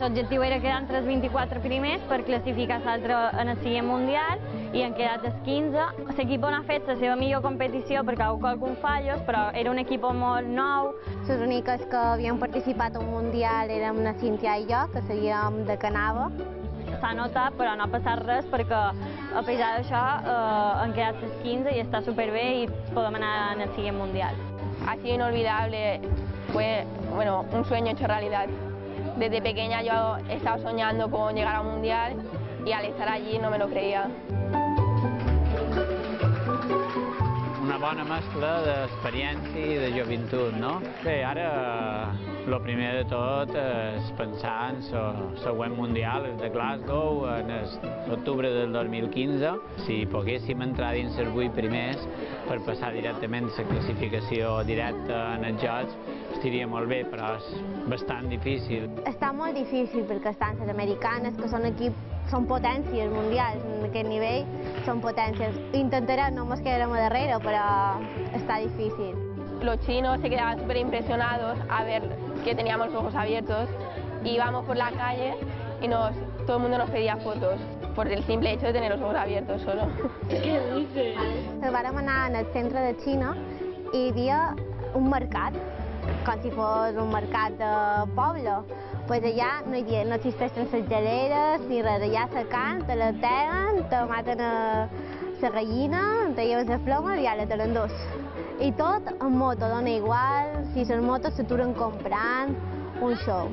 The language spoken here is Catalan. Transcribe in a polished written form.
L'objectiu era quedar entre els 24 primers per classificar l'altre en el següent mundial i han quedat els 15. L'equip no ha fet la seva millor competició perquè ha hagut alguns fallos, però era un equip molt nou. Les úniques que havien participat al mundial érem la Cíntia i jo, que seguíem de Canava. S'ha notat, però no ha passat res perquè, a pesar d'això, han quedat els 15 i està superbé i podem anar en el següent mundial. Ha sido inolvidable, fue un sueño hecho realidad. Desde pequeña yo he estado soñando con llegar a un mundial y al estar allí no me lo creía. Una bona mescla d'experiència i de joventut, no? Bé, ara el primer de tot és pensar en el següent mundial, el de Glasgow, en l'octubre del 2015. Si poguéssim entrar dins els 8 primers per passar directament la classificació directa en els Jocs, estaria molt bé, però és bastant difícil. Està molt difícil perquè estan les americanes, que són potències mundials en aquest nivell, són potències. Intentarem, no ens quedarem a darrere, però està difícil. Los chinos se quedaban súper impresionados a ver que teníamos los ojos abiertos y íbamos por la calle y todo el mundo nos pedía fotos por el simple hecho de tener los ojos abiertos solo. Què dices? Vàrem anar al centre de Xina i hi havia un mercat, com si fos un mercat de poble. Pues allà no existeixen les geleres ni res, allà la carn, te la teguen, te maten la gallina, te lleven les plomes i ara te l'endús. I tot en moto, dona igual, si les motos s'aturen comprant, un show.